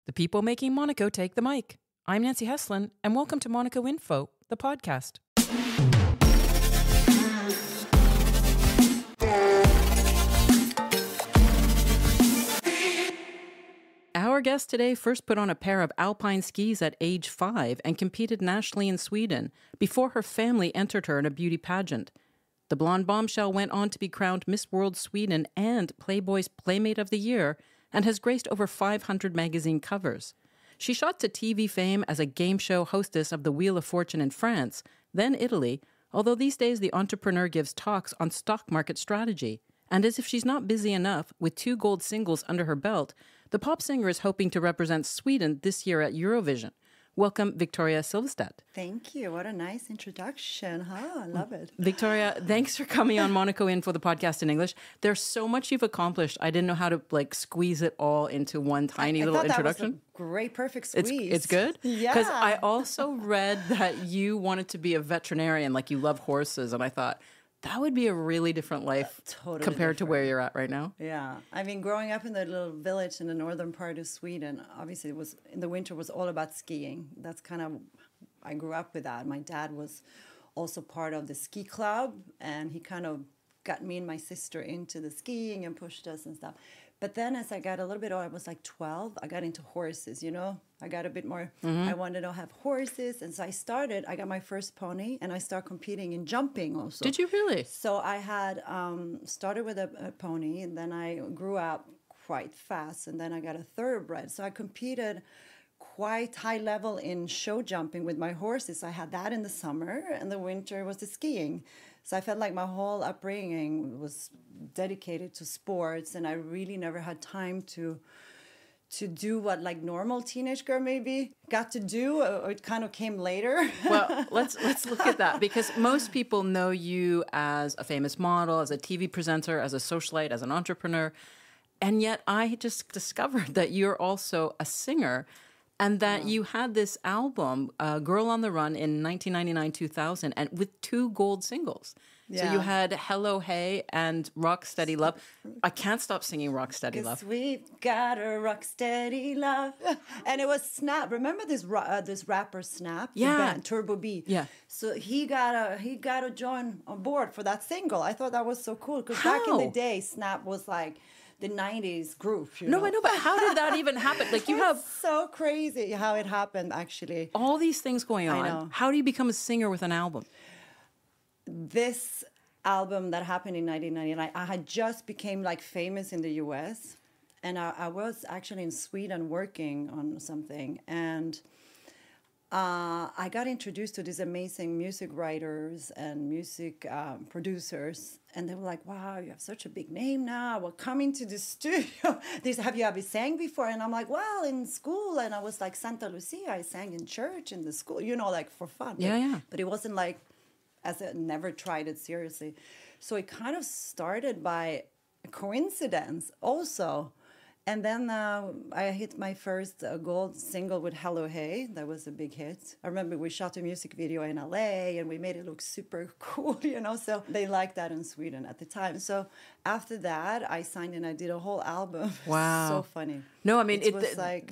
The people making Monaco take the mic. I'm Nancy Heslin, and welcome to Monaco Info, the podcast. Our guest today first put on a pair of alpine skis at age 5 and competed nationally in Sweden before her family entered her in a beauty pageant. The blonde bombshell went on to be crowned Miss World Sweden and Playboy's Playmate of the Year and has graced over 500 magazine covers. She shot to TV fame as a game show hostess of the Wheel of Fortune in France, then Italy, although these days the entrepreneur gives talks on stock market strategy. And as if she's not busy enough, with 2 gold singles under her belt, the pop singer is hoping to represent Sweden this year at Eurovision. Welcome, Victoria Silvstedt. Thank you. What a nice introduction. Huh? I love it. Victoria, thanks for coming on Monaco Info, the podcast in English. There's so much you've accomplished. I didn't know how to squeeze it all into one tiny little introduction. That was a great, perfect squeeze. It's good? Yeah. Because I also read that you wanted to be a veterinarian, like you love horses, and I thought, that would be a really different life compared to where you're at right now. Yeah. I mean, growing up in the little village in the northern part of Sweden, obviously it was in the winter was all about skiing. That's kind of, I grew up with that. My dad was also part of the ski club, and he kind of got me and my sister into the skiing and pushed us and stuff. But then as I got a little bit older, I was like 12, I got into horses, I got a bit more, I wanted to have horses. And so I got my first pony, and I started competing in jumping also. Did you really? So I had started with a pony, and then I grew up quite fast, and then I got a thoroughbred. So I competed quite high level in show jumping with my horses. I had that in the summer, and the winter was the skiing. So I felt like my whole upbringing was dedicated to sports, and I really never had time to do what normal teenage girl maybe got to do, or it kind of came later. Well, let's look at that, because most people know you as a famous model, as a TV presenter, as a socialite, as an entrepreneur, and yet I just discovered that you're also a singer. And that you had this album, Girl on the Run, in 1999-2000, and with 2 gold singles. Yeah. So you had Hello Hey and Rock Steady Love. I can't stop singing Rock Steady Love. 'Cause we've got a rock steady love. And it was Snap. Remember this rapper Snap? Yeah. The band, Turbo B. Yeah. So he got to join on board for that single. I thought that was so cool. Because back in the day, Snap was like the 90s group. No, I know, but how did that even happen? You have so crazy how it happened, actually. All these things going on. I know. How do you become a singer with an album? This album that happened in 1999, I had just became famous in the US, and I was actually in Sweden working on something, and I got introduced to these amazing music writers and music producers, and they were like, wow, you have such a big name now. Well, come into the studio. Have you ever sang before? And I'm like, well, in school. And I was like, Santa Lucia, I sang in church in the school, for fun. Yeah. But it wasn't as I never tried it seriously. So it kind of started by a coincidence also. And then I hit my first gold single with Hello Hey. That was a big hit. I remember we shot a music video in LA, and we made it look super cool, So they liked that in Sweden at the time. So after that, I signed and I did a whole album. Wow. So funny. No, I mean,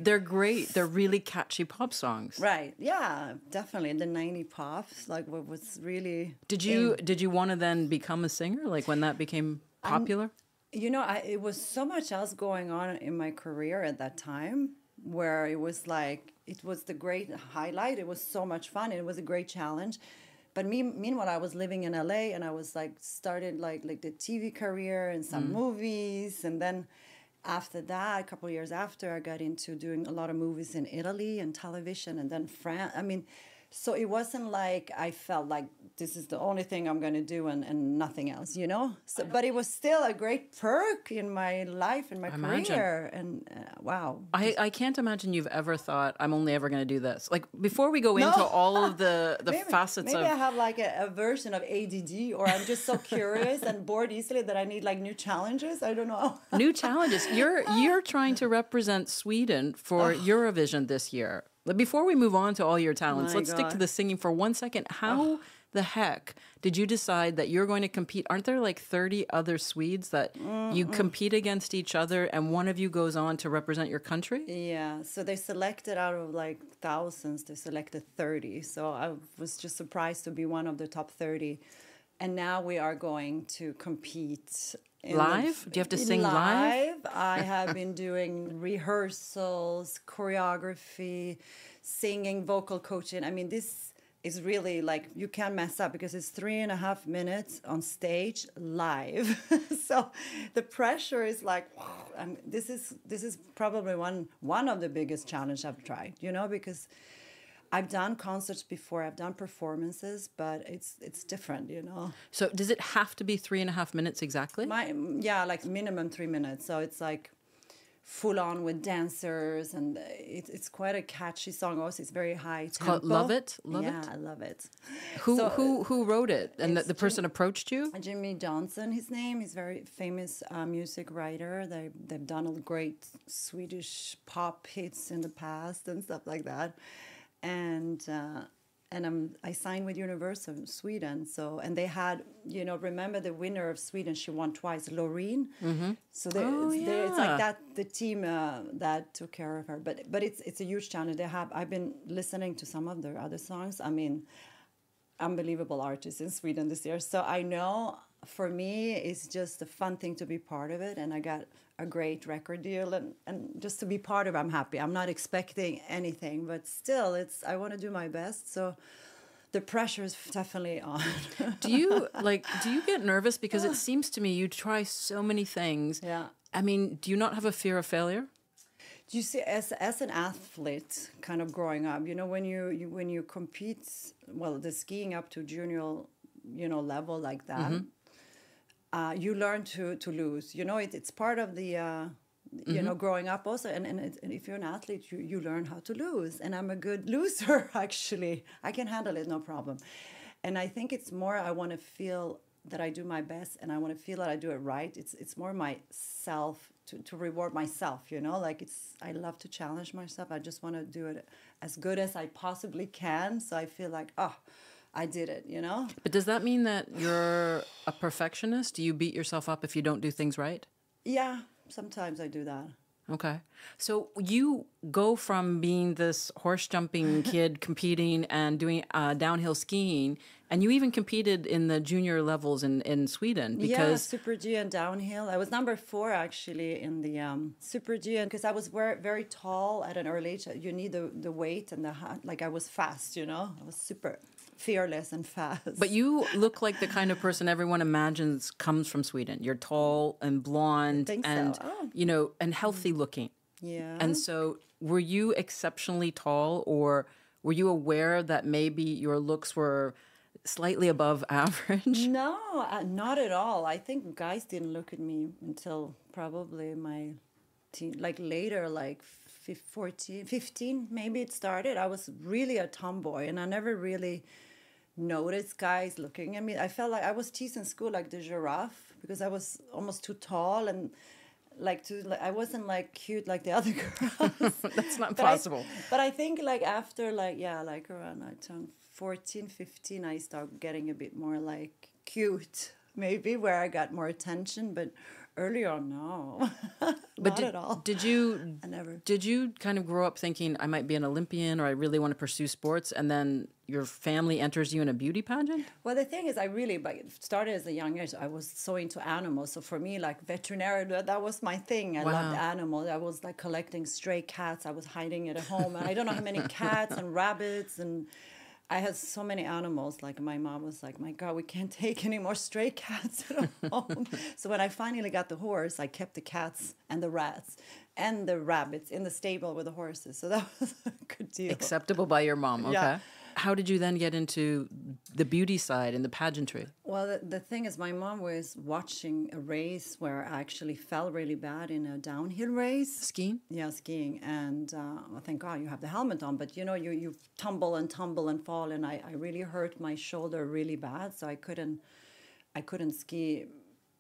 they're great. They're really catchy pop songs. Right. Yeah, definitely. The 90s pops, what was really... Did you want to then become a singer, when that became popular? It was so much else going on in my career at that time, where it was it was the great highlight. It was so much fun, and it was a great challenge. But meanwhile, I was living in LA, and I was started the TV career and some movies. And then after that, a couple of years after, I got into doing a lot of movies in Italy and television, and then France. I mean, so it wasn't I felt like this is the only thing I'm going to do and nothing else, So, but it was still a great perk in my life and my career. And wow. I can't imagine you've ever thought, I'm only ever going to do this. Before we go into all of the facets of... Maybe I have a version of ADD, or I'm just so curious and bored easily that I need new challenges. I don't know. New challenges. You're trying to represent Sweden for Eurovision this year. Before we move on to all your talents, let's stick to the singing for 1 second. How the heck did you decide that you're going to compete? Aren't there like 30 other Swedes that you compete against each other and one of you goes on to represent your country? Yeah, so they selected out of like thousands, they selected 30. So I was just surprised to be one of the top 30. And now we are going to compete live? Do you have to sing live? I have been doing rehearsals, choreography, singing, vocal coaching. I mean, this is really like, you can't mess up because it's 3.5 minutes on stage live. So the pressure is like, this is probably one of the biggest challenges I've tried, you know, because I've done concerts before, I've done performances, but it's different, you know. So does it have to be 3.5 minutes exactly? Like minimum 3 minutes. So it's like full on with dancers, and it's quite a catchy song. Also, it's very high tempo. It's called Love It? Yeah, I love it. Who wrote it? And the person approached you? Jimmy Johnson, his name. He's a very famous music writer. They've done all great Swedish pop hits in the past and stuff like that. And I signed with Universal Sweden. So, and they had, you know, remember the winner of Sweden? She won twice, Loreen. Mm-hmm. So it's like that. The team that took care of her. But it's a huge challenge. I've been listening to some of their other songs. I mean, unbelievable artists in Sweden this year. So I know for me, it's just a fun thing to be part of it. And I got a great record deal, and just to be part of it, I'm happy. I'm not expecting anything, but still, I want to do my best. So the pressure is definitely on. Do you get nervous? Because it seems to me you try so many things. Yeah. I mean, do you not have a fear of failure? Do you see, as an athlete, kind of growing up, you know, when you compete, well, the skiing up to junior, you know, level like that, you learn to lose. You know, it's part of the, you know, growing up also. And if you're an athlete, you learn how to lose. And I'm a good loser, actually. I can handle it, no problem. And I think it's more, I want to feel that I do my best, and I want to feel that I do it right. It's more myself, to reward myself, you know? Like, I love to challenge myself. I just want to do it as good as I possibly can. So I feel like, I did it, you know? But does that mean that you're a perfectionist? Do you beat yourself up if you don't do things right? Yeah, sometimes I do that. Okay. So you go from being this horse jumping kid competing and doing downhill skiing, and you even competed in the junior levels in Sweden. Because Super G and downhill. I was number 4 actually in the Super G, and because I was very tall at an early age, you need the weight and like I was fast, you know? I was super fearless and fast. But you look like the kind of person everyone imagines comes from Sweden. You're tall and blonde and you know, and healthy looking. Yeah. And so were you exceptionally tall, or were you aware that maybe your looks were slightly above average? No, not at all. I think guys didn't look at me until probably my teen, like later, like 14, 15, maybe it started. I was really a tomboy, and I never really noticed guys looking at me. I felt like I was teased in school like the giraffe because I was almost too tall, and I wasn't like cute like the other girls. That's not possible. But I think like after like around I turned 14, 15, I started getting a bit more like cute, maybe, where I got more attention. But earlier on, no, not at all. Did you? I never. Did you kind of grow up thinking I might be an Olympian, or I really want to pursue sports, and then your family enters you in a beauty pageant? Well, the thing is, I really started as a young age. I was so into animals. So for me, like veterinary, that was my thing. I loved animals. I was like collecting stray cats. I was hiding it at home. And I don't know how many cats and rabbits, and I had so many animals. Like my mom was like, my God, we can't take any more stray cats at home. So when I finally got the horse, I kept the cats and the rats and the rabbits in the stable with the horses. So that was a good deal. Acceptable by your mom, okay. Yeah. How did you then get into the beauty side and the pageantry? Well, the thing is, my mom was watching a race where I actually fell really bad in a downhill race. Skiing? Yeah, skiing. And thank God you have the helmet on. But, you know, you tumble and fall. And I really hurt my shoulder really bad. So I couldn't ski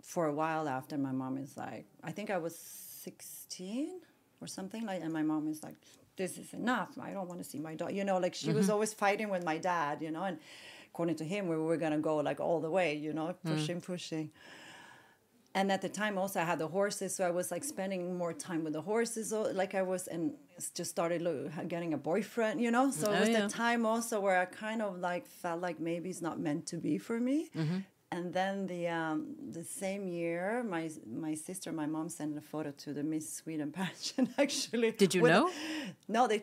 for a while after. My mom is like, I think I was 16 or something. And my mom is like, this is enough. I don't want to see my dog. You know, like she was always fighting with my dad, you know. And according to him, we were going to go like all the way, you know, pushing. And at the time also I had the horses, so I was like spending more time with the horses, like I was, and just started getting a boyfriend, you know. So it was the time also where I kind of like felt like maybe it's not meant to be for me. And then the same year, my sister, my mom sent a photo to the Miss Sweden pageant. Actually, did you know? No, they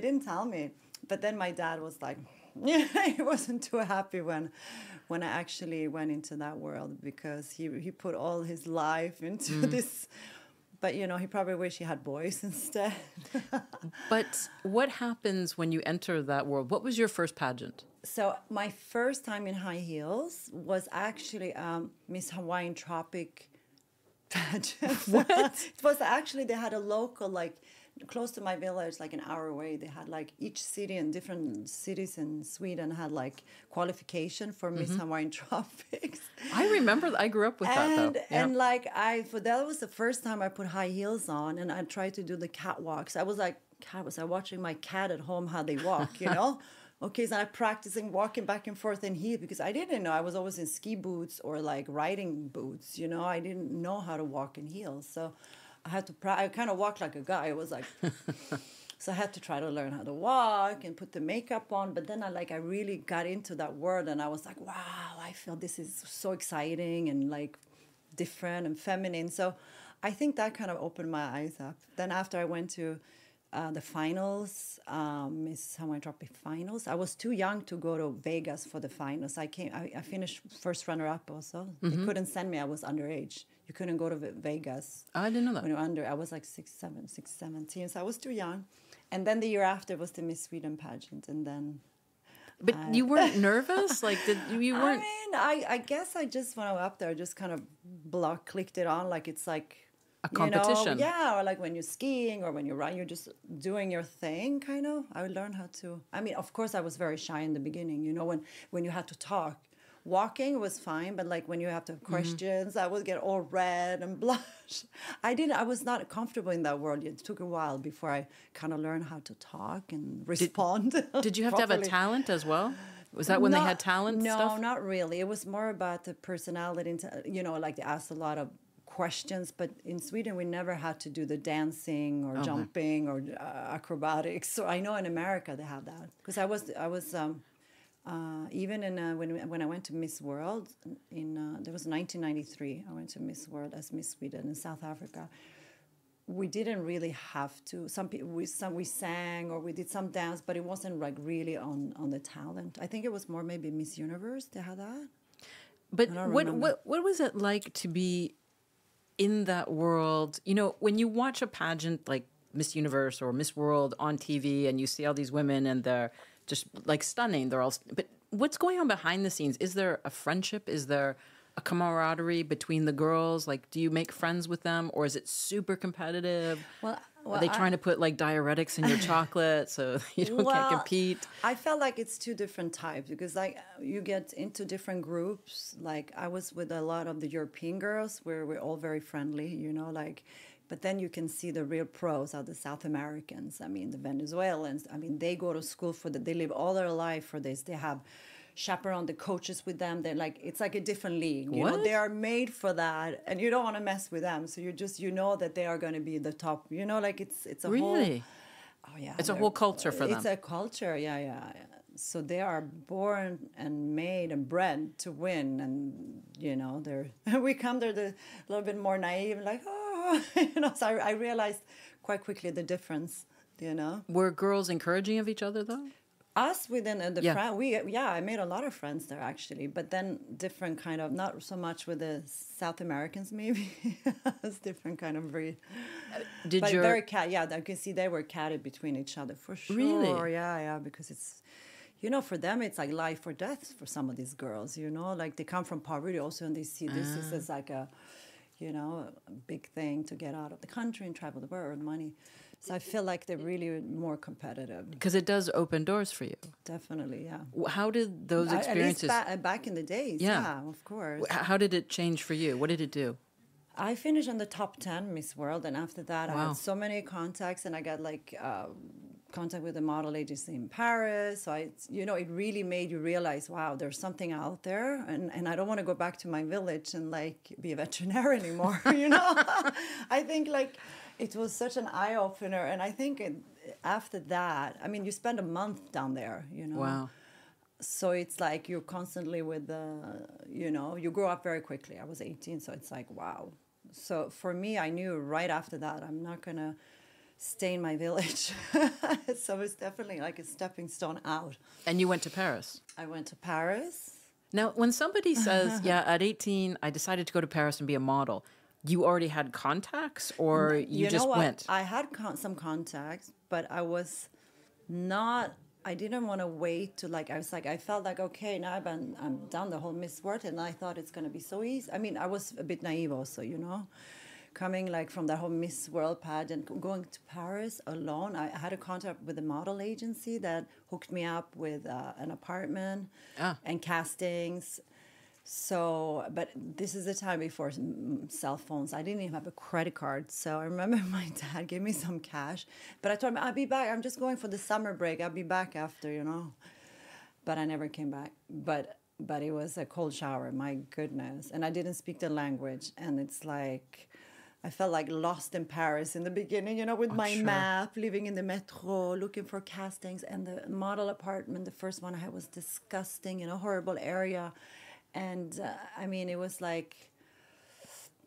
didn't tell me. But then my dad was like, yeah, he wasn't too happy when I actually went into that world, because he put all his life into this. But, you know, he probably wished he had boys instead. But what happens when you enter that world? What was your first pageant? So my first time in high heels was actually Miss Hawaiian Tropic pageant. What? It was actually, they had a local, like, close to my village, like an hour away. They had like each city, and different cities in Sweden had like qualification for Miss Hawaiian Tropics. I remember, I grew up with that though. Yeah. And like that was the first time I put high heels on, and I tried to do the catwalks. I was watching my cat at home how they walk, you know. Okay, so I'm practicing walking back and forth in heels, because I didn't know. I was always in ski boots or like riding boots, you know. I didn't know how to walk in heels, so I had to. I kind of walked like a guy. It was like, so I had to try to learn how to walk and put the makeup on. But then I really got into that world, and I was like, wow, I feel this is so exciting and like different and feminine. So I think that kind of opened my eyes up. Then after I went to the finals, Miss Hawaiian Tropic finals, I was too young to go to Vegas for the finals. I finished first runner-up also. They couldn't send me. I was underage. You couldn't go to Vegas. Oh, I didn't know that. When you were I was like 17, so I was too young. And then the year after was the Miss Sweden pageant, and then... But you weren't nervous? Like, you weren't... I mean, I guess I just, when I was up there, I just kind of clicked it on, like it's like... A competition. You know, yeah, or like when you're skiing or when you run, you're just doing your thing, kind of. I learned how to... I mean, of course, I was very shy in the beginning, you know, when you had to talk. Walking was fine, but like when you have to have questions, I would get all red and blush. I was not comfortable in that world. It took a while before I kind of learned how to talk and respond. Did you have to have a talent as well? Was that when they had talent stuff? No, not really. It was more about the personality. You know, like they asked a lot of questions, but in Sweden we never had to do the dancing or jumping or acrobatics. So I know in America they have that, because I was even in when I went to Miss World there was 1993. I went to Miss World as Miss Sweden in South Africa. We didn't really have to. Some people we sang or we did some dance, but it wasn't like really on the talent. I think it was more maybe Miss Universe. They had that. But what was it like to be in that world? You know, when you watch a pageant like Miss Universe or Miss World on TV, and you see all these women and they're just like stunning. They're all, but what's going on behind the scenes? Is there a friendship? Is there a camaraderie between the girls? Like, do you make friends with them, or is it super competitive? Well, are they trying to put like diuretics in your chocolate so you can't compete? I felt like it's two different types, because like you get into different groups. Like I was with a lot of the European girls where we're all very friendly, you know, like. But then you can see the real pros are the South Americans. I mean, the Venezuelans. I mean, they go to school for that. They live all their life for this. They have chaperone the coaches with them. They're like, it's like a different league. You know, they are made for that, and you don't want to mess with them. So you know that they are going to be the top. You know, like it's a whole. Oh yeah, it's a whole culture for them. It's a culture. Yeah. So they are born and made and bred to win, and you know we come there a little bit more naive, like you know. So I realized quite quickly the difference. You know, were girls encouraging of each other though? Us within the I made a lot of friends there actually, but then different kind of, not so much with the South Americans maybe. It's different kind of breed. Very I can see they were catted between each other for sure. Really? Yeah, because it's. You know, for them, it's like life or death for some of these girls, you know. Like, they come from poverty also, and they see this as like a, you know, a big thing to get out of the country and travel the world, money. So I feel like they're really more competitive. Because it does open doors for you. Definitely, yeah. How did those experiences... At least back in the days, yeah, of course. How did it change for you? What did it do? I finished on the top 10 Miss World, and after that I had so many contacts, and I got like... contact with a model agency in Paris. So it really made you realize, wow, there's something out there, and I don't want to go back to my village and like be a veterinarian anymore. I think like it was such an eye opener, and I think after that, I mean, you spend a month down there. Wow. So it's like you're constantly with you grow up very quickly. I was 18, so it's like, wow. So for me, I knew right after that, I'm not going to stay in my village. So it's definitely like a stepping stone out. And you went to Paris? I went to Paris. Now, when somebody says, yeah, at 18, I decided to go to Paris and be a model, you already had contacts or you just went? I had some contacts, but I didn't want to wait to I felt like, okay, now I'm done the whole Miss World, and I thought it's going to be so easy. I mean, I was a bit naive also, coming like from that whole Miss World pageant, going to Paris alone. I had a contact with a model agency that hooked me up with an apartment and castings. So, but this is the time before cell phones. I didn't even have a credit card. So I remember my dad gave me some cash. But I told him, I'll be back. I'm just going for the summer break. I'll be back after, But I never came back. But it was a cold shower, my goodness. And I didn't speak the language. And it's like, I felt like lost in Paris in the beginning, with my map, living in the metro, looking for castings. And the model apartment, the first one I had, was disgusting, horrible area. And I mean, it was like,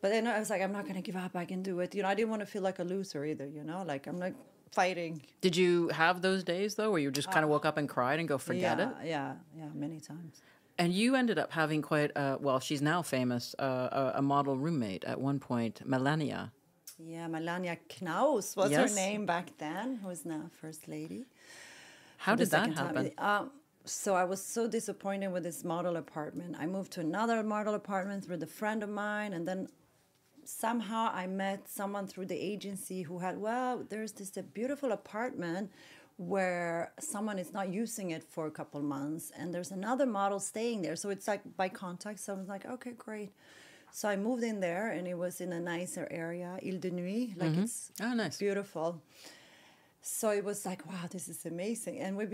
but then I was like, I'm not going to give up. I can do it. I didn't want to feel like a loser either, like I'm not fighting. Did you have those days, though, where you just kind of woke up and cried and go, forget it? Yeah, many times. And you ended up having quite, she's now famous, a model roommate at one point, Melania. Yeah, Melania Knauss was her name back then, who is now First Lady. How did that happen? So I was so disappointed with this model apartment. I moved to another model apartment with a friend of mine, and then somehow I met someone through the agency who had, there's this beautiful apartment where someone is not using it for a couple months, and there's another model staying there. So it's like by contact. So I was like, okay, great. So I moved in there, and it was in a nicer area, Ile de Nuit. Like it's nice. Beautiful. So it was like, wow, this is amazing. And we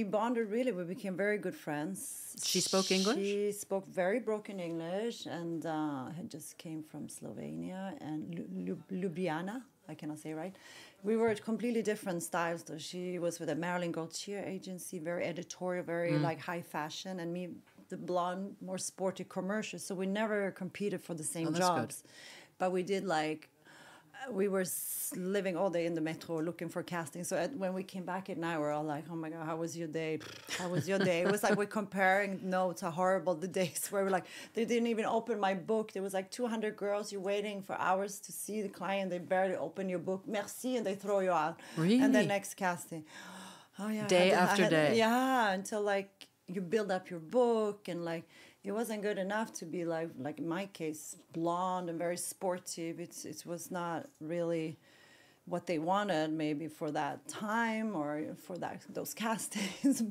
bonded really. We became very good friends. She spoke English? She spoke very broken English, and had just came from Slovenia and Ljubljana. I cannot say right. We were completely different styles, though. She was with a Marilyn Gaultier agency, very editorial, very like high fashion, and me, the blonde, more sporty commercial. So we never competed for the same jobs. Good. But we did we were living all day in the metro looking for casting. So when we came back at night, we're all like, oh my God, how was your day? How was your day? It was like we're comparing notes, how horrible the days were. We're like, they didn't even open my book. There was like 200 girls. You're waiting for hours to see the client. They barely open your book. Merci, and they throw you out. Really? And then next casting. Oh yeah. Day after day. Yeah, until you build up your book, and it wasn't good enough to be like in my case, blonde and very sportive. It was not really what they wanted maybe for that time or for those castings,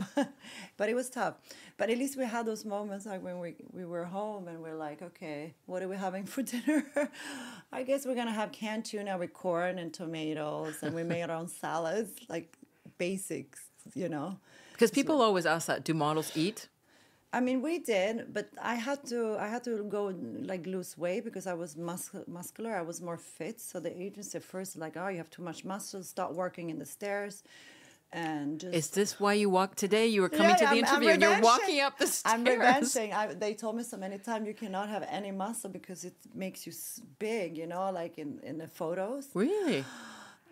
but it was tough. But at least we had those moments when we were home and we're like, okay, what are we having for dinner? I guess we're gonna have canned tuna with corn and tomatoes, and we made our own salads, like basics, Because people always ask that, do models eat? I mean, we did, but I had to go lose weight because I was muscular. I was more fit. So the agency at first you have too much muscle. Start working in the stairs, and just. Is this why you walked today? You were coming to the interview and you're walking up the stairs. I'm revenging. They told me so many times you cannot have any muscle because it makes you big. Like in the photos. Really?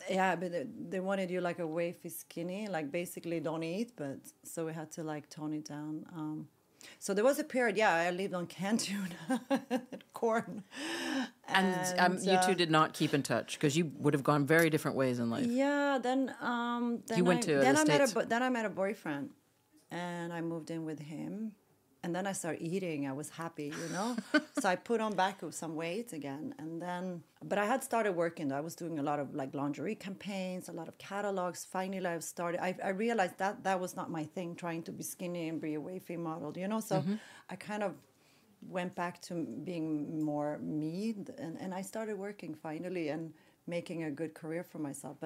Yeah, but they wanted you a wavy skinny, basically don't eat. But so we had to tone it down. So there was a period, I lived on canned tuna and corn. And you two did not keep in touch because you would have gone very different ways in life. Yeah, then you went to the States. Then I met a boyfriend, and I moved in with him. And then I started eating. I was happy, So I put on back some weight again. And then, but I had started working. I was doing a lot of lingerie campaigns, a lot of catalogs. Finally, I realized that was not my thing, trying to be skinny and be a wavy model, So I kind of went back to being more me. And I started working finally and making a good career for myself.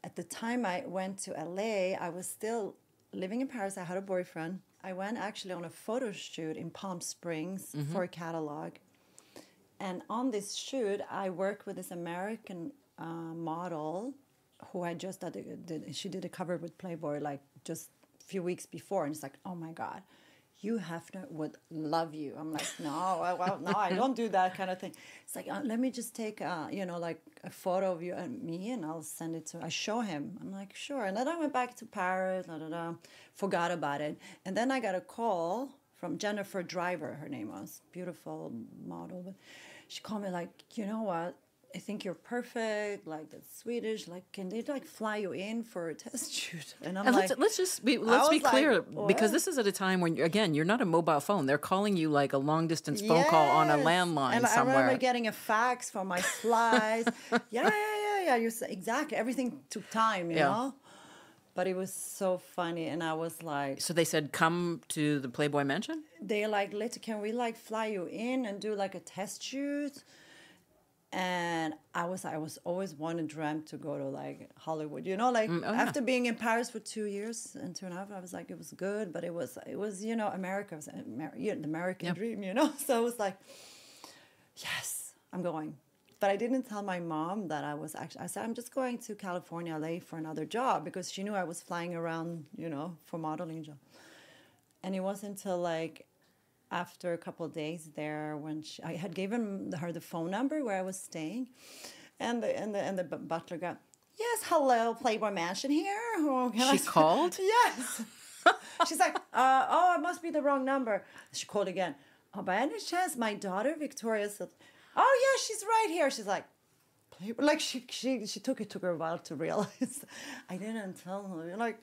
At the time I went to LA, I was still living in Paris. I had a boyfriend. I went actually on a photo shoot in Palm Springs for a catalog. And on this shoot, I worked with this American model who I just she did a cover with Playboy like just a few weeks before. And it's like, oh my God, Hugh Hefner would love you. I'm like, no, I don't do that kind of thing. It's like, let me just take, like a photo of you and me, and I'll send it to. I show him. I'm like, sure. And then I went back to Paris. Forgot about it. And then I got a call from Jennifer Driver. Her name was beautiful model, but she called me like, you know what? I think you're perfect, like that's Swedish. Like, can they like fly you in for a test shoot? And I'm like, let's be clear, because this is at a time when you're not a mobile phone. They're calling you like a long distance phone call on a landline and somewhere. I remember getting a fax for my slides. yeah. You say exactly. Everything took time, you know. But it was so funny, and I was like, so they said, come to the Playboy Mansion. They're like, can we like fly you in and do like a test shoot? And I was always dreamt to go to like Hollywood, after being in Paris for 2 years and 2.5, I was like, it was good, but it was America was the American dream, So I was like, yes, I'm going. But I didn't tell my mom that I said, I'm just going to California, LA for another job, because she knew I was flying around, for modeling job. And it wasn't until like after a couple of days there when I had given her the phone number where I was staying, and the butler got, yes, hello, Playboy Mansion here. She called? Yes. She's like, it must be the wrong number. She called again. Oh, by any chance, my daughter Victoria Silvstedt. Oh yeah, she's right here. She's like, Playboy. Like she took her a while to realize. I didn't tell her. Like,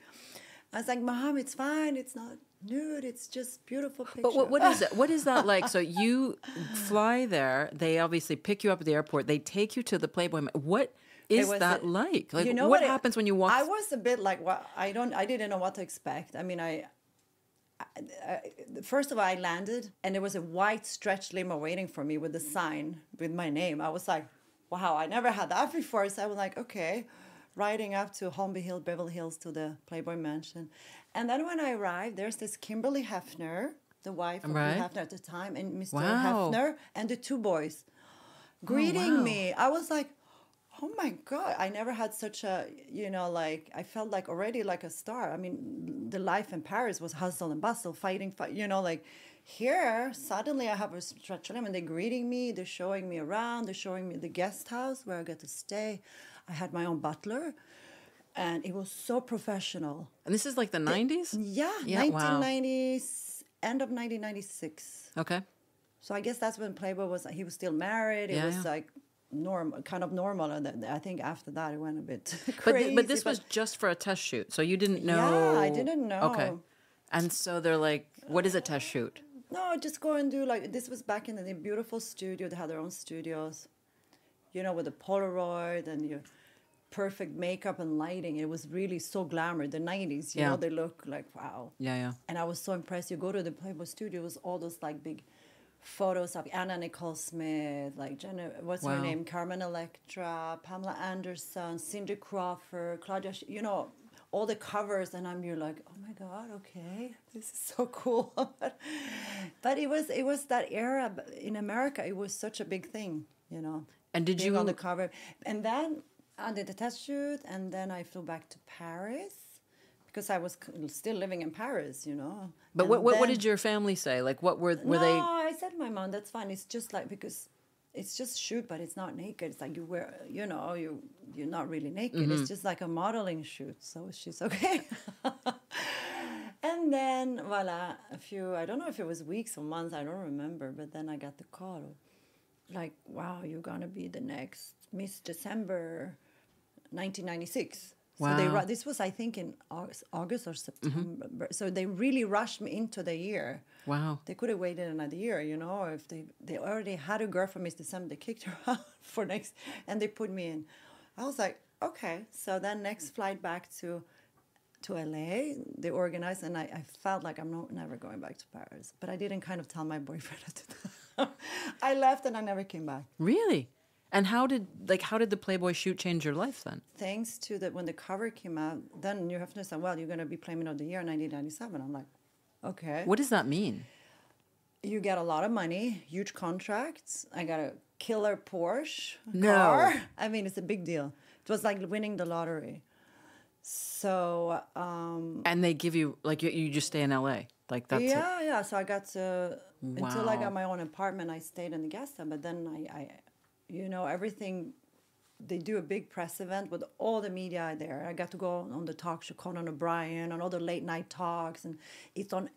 I was like, Mom, it's fine. It's not nude. It's just beautiful picture. But what is it? What is that like? So you fly there. They obviously pick you up at the airport. They take you to the Playboy. What is that like? Like, what happens when you walk? I was a bit like, I didn't know what to expect. I mean, I first of all, I landed, and there was a white stretch limo waiting for me with a sign with my name. I was like, wow, I never had that before. So I was like, okay. Riding up to Holmby Hill, Beverly Hills, to the Playboy Mansion. And then when I arrived, there's this Kimberly Hefner, the wife of Hefner at the time, and Mr. Hefner, and the two boys greeting me. I was like, oh my God, I never had such a, I felt like already like a star. I mean, the life in Paris was hustle and bustle, fighting, like here, suddenly I have a stretch limo, and they're greeting me, they're showing me around, they're showing me the guest house where I get to stay. I had my own butler, and it was so professional. And this is like the 90s? Yeah, 1990s, end of 1996. Okay. So I guess that's when Playboy was, he was still married. It was like kind of normal. And I think after that it went a bit crazy. But this was just for a test shoot, so you didn't know? Yeah, I didn't know. Okay. And so they're like, what is a test shoot? No, just go and do this was back in the beautiful studio. They had their own studios. With the Polaroid and your perfect makeup and lighting. It was really so glamour. The 90s, they look like, wow. Yeah. And I was so impressed. You go to the Playboy studios, all those like big photos of Anna Nicole Smith, like what's her name? Carmen Electra, Pamela Anderson, Cindy Crawford, Claudia, all the covers. And you're like, oh my God, okay, this is so cool. But it was that era in America. It was such a big thing, And did you on the cover? And then I did the test shoot, and then I flew back to Paris because I was still living in Paris, But what did your family say? Like, what were they? No, I said to my mom, that's fine. It's just like, because it's just shoot, but it's not naked. It's like you wear, you're not really naked. Mm-hmm. It's just like a modeling shoot. So she's okay. And then, voila, I don't know if it was weeks or months, I don't remember, but then I got the call. Like, wow, you're going to be the next Miss December 1996. Wow. So this was, I think, in August or September. Mm-hmm. So they really rushed me into the year. Wow. They could have waited another year, if they already had a girl from Miss December. They kicked her out for next, and they put me in. I was like, okay. So then next flight back to LA, they organized, and I felt like I'm never going back to Paris. But I didn't kind of tell my boyfriend at the time. I left and I never came back. Really? And how did the Playboy shoot change your life then? Thanks to that, when the cover came out, then you have to understand, well, you're going to be Playmate of the Year in 1997. I'm like, okay. What does that mean? You get a lot of money, huge contracts. I got a killer Porsche No. car. I mean, it's a big deal. It was like winning the lottery. So... and they give you, like, you just stay in LA. Like, that's it. Yeah. So I got to... Until I Wow. got my own apartment, I stayed in the guest house. But then I everything... They do a big press event with all the media there. I got to go on the talk show, Conan O'Brien, on all the late night talks, and it's on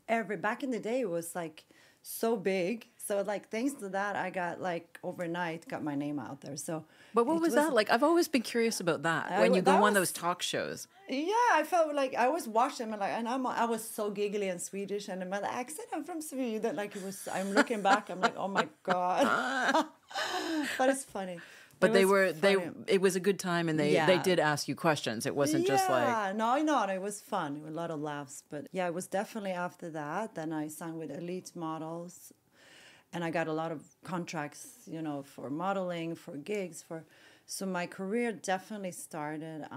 back in the day, it was like so big. So like thanks to that, I got like overnight got my name out there. So, But what was that like? I've always been curious about that. When you go on those talk shows. Yeah, I felt like I always watched them, and like, and I was so giggly and Swedish, and my accent, I'm from Sweden. Like it was, I'm looking back, I'm like, oh my god. But it's funny. But it was a good time, and they did ask you questions. It wasn't just like... Yeah, no, it was fun. It was a lot of laughs. But yeah, it was definitely after that. Then I signed with elite models, and I got a lot of contracts, for modeling, for gigs, so my career definitely started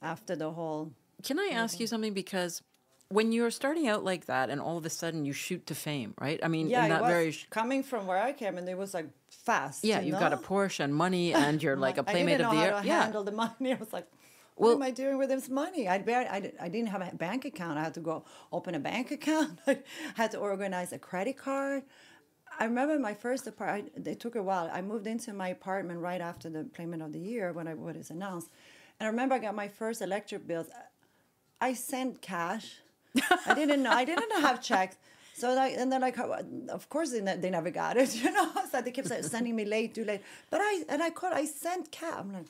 after the whole... Can I ask you something? Because when you're starting out like that, and all of a sudden you shoot to fame, right? I mean, yeah, in that very... coming from where I came, and it was like fast. Yeah, you've got a Porsche and money, and you're like a Playmate of the Year. I didn't know how to handle the money. I was like, what am I doing with this money? I didn't have a bank account. I had to go open a bank account. I had to organize a credit card. I remember my first apartment. It took a while. I moved into my apartment right after the Playmate of the Year when it was announced. And I remember I got my first electric bills. I sent cash. I didn't have checks. So and they're like, of course they never got it, So they kept sending me too late. But I sent cash. I'm like,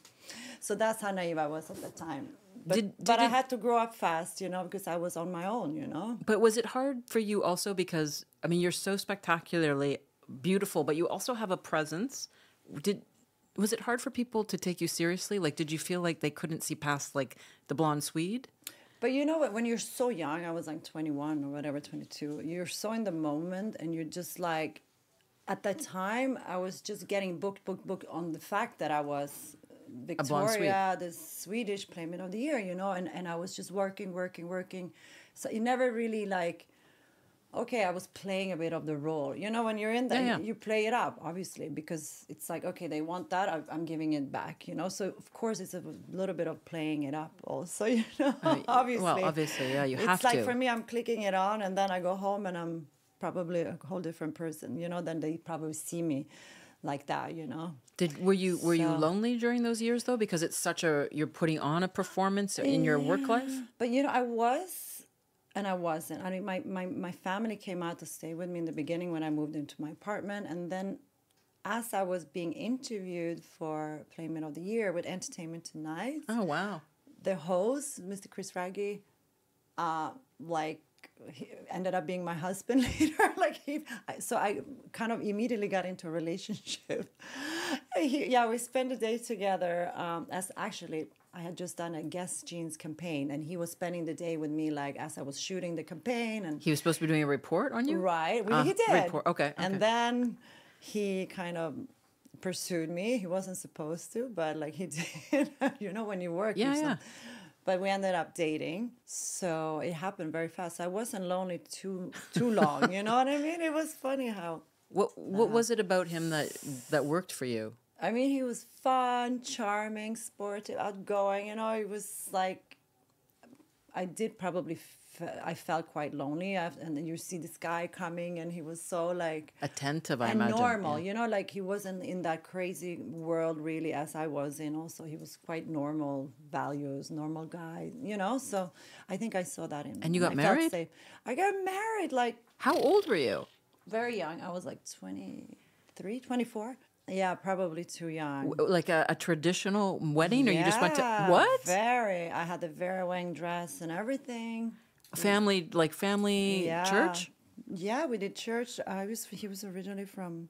so that's how naive I was at the time. But I had to grow up fast, because I was on my own, But was it hard for you also because, I mean, you're so spectacularly beautiful, but you also have a presence. Was it hard for people to take you seriously? Like, did you feel like they couldn't see past, like, the blonde Swede? But you know what? When you're so young, I was like 21 or whatever, 22, you're so in the moment, and you're just like, at that time, I was just getting booked on the fact that I was Victoria, the Swedish Playmate of the Year, and I was just working. So it never really like, okay, I was playing a bit of the role. When you're in there, you play it up, obviously, because it's like, okay, they want that, I'm giving it back, So, of course, it's a little bit of playing it up also, obviously. Well, obviously, yeah, you have to. It's like, for me, I'm clicking it on, and then I go home, and I'm probably a whole different person, Then they probably see me like that, Were you lonely during those years, though? Because it's you're putting on a performance in your work life? But, I was... And I wasn't. I mean, my family came out to stay with me in the beginning when I moved into my apartment. And then as I was being interviewed for Playmate of the Year with Entertainment Tonight. Oh, wow. The host, Mr. Chris Raggi, he ended up being my husband later. So I kind of immediately got into a relationship. We spent a day together as actually... I had just done a Guess Jeans campaign, and he was spending the day with me, as I was shooting the campaign. And he was supposed to be doing a report on you? Right. Well, he did. Report. Okay. And then he kind of pursued me. He wasn't supposed to, but he did. When you work. Yeah. But we ended up dating, so it happened very fast. I wasn't lonely too long. You know what I mean? It was funny how. What was it about him that worked for you? I mean, he was fun, charming, sportive, outgoing. He was like, I did probably, I felt quite lonely. And then you see this guy coming, and he was so attentive, I and imagine. Normal, yeah. He wasn't in that crazy world really as I was in. Also, he was quite normal values, normal guy, So I think I saw that in him. And you got married? I got married, How old were you? Very young. I was 23, 24. Yeah, probably too young. Like a traditional wedding, or you just went to what? Very. I had the very wedding dress and everything. Family church. Yeah, we did church. He was originally from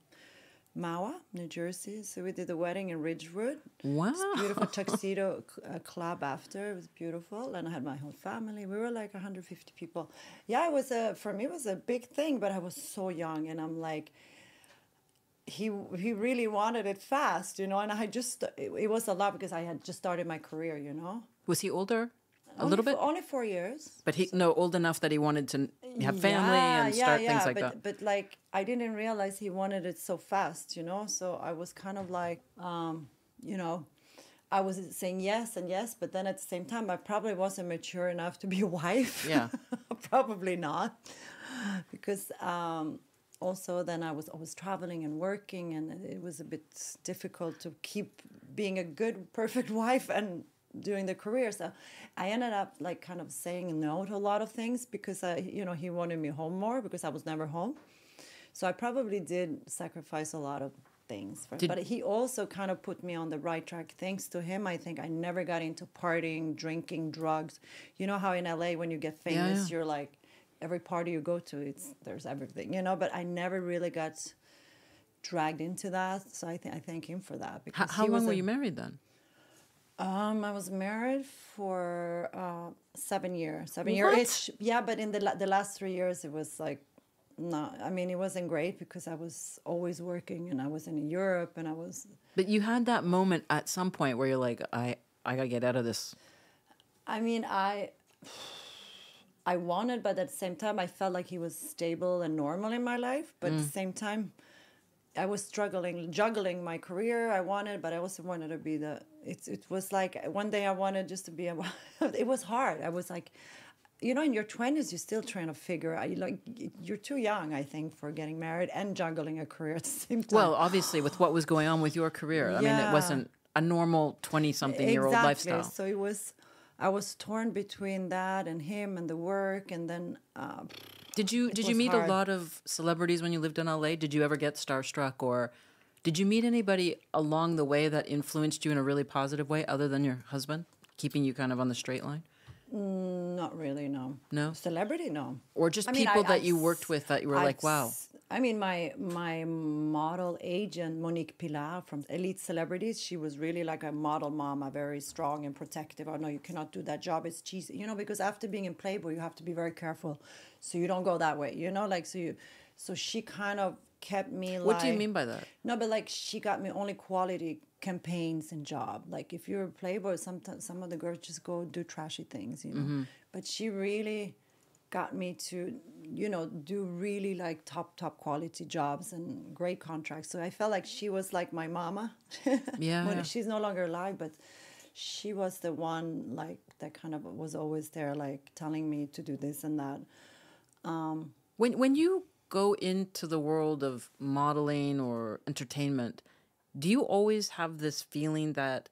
Mahwah, New Jersey, so we did the wedding in Ridgewood. Wow, beautiful tuxedo club after. It was beautiful, and I had my whole family. We were 150 people. Yeah, for me it was a big thing, but I was so young, and I'm like. he really wanted it fast, and it was a lot because I had just started my career, Was he older? A little bit? Only 4 years. But old enough that he wanted to have family and start things like that. But like, I didn't realize he wanted it so fast, So I was kind of like, I was saying yes and yes, but then at the same time, I probably wasn't mature enough to be a wife. Yeah. Probably not. Because also then I was traveling and working, and it was a bit difficult to keep being a good, perfect wife and doing the career. So I ended up like kind of saying no to a lot of things because he wanted me home more because I was never home. So I probably did sacrifice a lot of things. But he also kind of put me on the right track. Thanks to him, I think I never got into partying, drinking, drugs. You know how in LA when you get famous, you're like, every party you go to, there's everything, But I never really got dragged into that. So I thank him for that. Because how long were you married then? I was married for 7 years. 7 What? years. Yeah, but in the last 3 years, it was like, no. I mean, it wasn't great because I was always working and I was in Europe and I was. But you had that moment at some point where you're like, I gotta get out of this. I mean, I wanted, but at the same time, I felt like he was stable and normal in my life. But at the same time, I was juggling my career. I wanted, but I also wanted to be it was like one day I wanted just to be it was hard. I was like, in your 20s, you're still trying to figure out, you're too young, I think, for getting married and juggling a career at the same time. Well, obviously, with what was going on with your career. I mean, it wasn't a normal 20-something-year-old lifestyle. So I was torn between that and him and the work, and then Did you meet a lot of celebrities when you lived in LA? Did you ever get starstruck, or did you meet anybody along the way that influenced you in a really positive way other than your husband, keeping you kind of on the straight line? Not really, no. No? Celebrity, no. Or just people that you worked with that you were like, wow. I mean, my model agent, Monique Pilar from Elite Celebrities, she was really like a model mama, very strong and protective. Oh, no, you cannot do that job. It's cheesy. Because after being in Playboy, you have to be very careful. So you don't go that way, so she kind of kept me like... What do you mean by that? No, but like she got me only quality campaigns and job. Like if you're a Playboy, sometimes some of the girls just go do trashy things, Mm-hmm. But she really got me to, do really like top quality jobs and great contracts. So I felt like she was like my mama. Yeah. She's no longer alive, but she was the one like that kind of was always there, like telling me to do this and that. When you go into the world of modeling or entertainment, do you always have this feeling that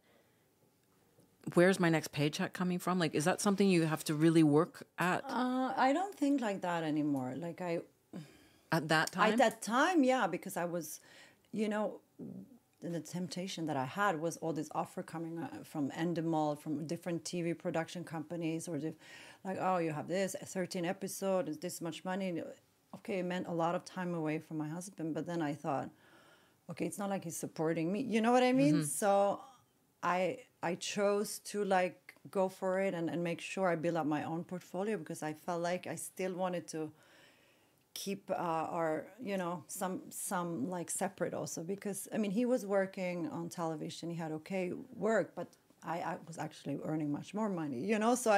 where's my next paycheck coming from? Like, is that something you have to really work at? I don't think like that anymore. Like at that time? At that time, yeah, because I was, the temptation that I had was all this offer coming from Endemol, from different TV production companies, or like, oh, you have this 13 episodes, this much money. Okay, it meant a lot of time away from my husband, but then I thought, okay, it's not like he's supporting me. You know what I mean? Mm-hmm. So I chose to like go for it and make sure I build up my own portfolio because I felt like I still wanted to keep our, some like separate also because, I mean, he was working on television. He had okay work, but I was actually earning much more money, so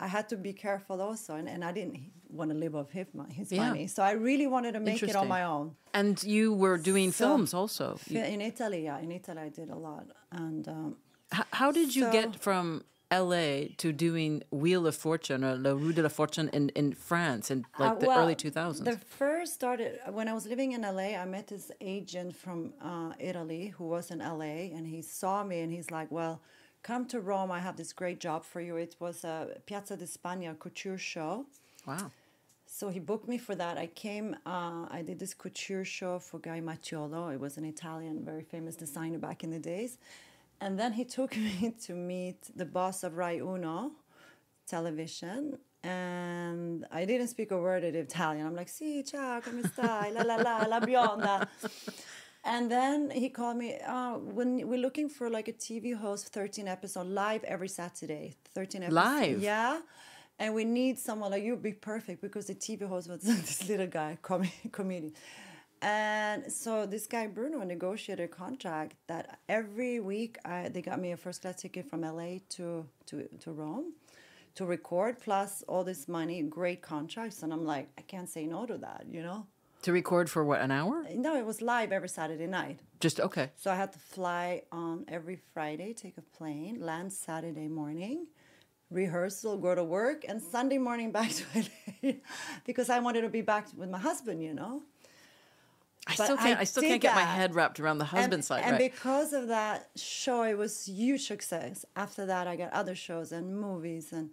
I had to be careful also. And I didn't want to live off his money. So I really wanted to make it on my own. And you were doing films also. In Italy, yeah. In Italy, I did a lot. And how did you get from LA to doing Wheel of Fortune or La Rue de la Fortune in France in like the early 2000s? The first started when I was living in LA. I met this agent from Italy who was in LA, and he saw me and he's like, well, come to Rome. I have this great job for you. It was a Piazza di Spagna couture show. Wow. So he booked me for that. I came, I did this couture show for Guy Mattiolo. It was an Italian, very famous designer back in the days. And then he took me to meet the boss of Rai Uno television. And I didn't speak a word of Italian. I'm like, sì, ciao, come stai? La la la, la bionda. And then he called me, when we're looking for like a TV host, 13 episodes, live every Saturday. 13 episodes. Live? Yeah. And we need someone like you, be perfect, because the TV host was this little guy, comedian. And so this guy, Bruno, negotiated a contract that every week they got me a first-class ticket from LA to Rome to record, plus all this money, great contracts. And I'm like, I can't say no to that, you know? To record for what, an hour? No, it was live every Saturday night. Just, okay. So I had to fly on every Friday, take a plane, land Saturday morning, rehearsal, go to work, and Sunday morning back to LA because I wanted to be back with my husband, you know? I still can't get my head wrapped around the husband side, and right? because of that show, it was huge success. After that, I got other shows and movies, and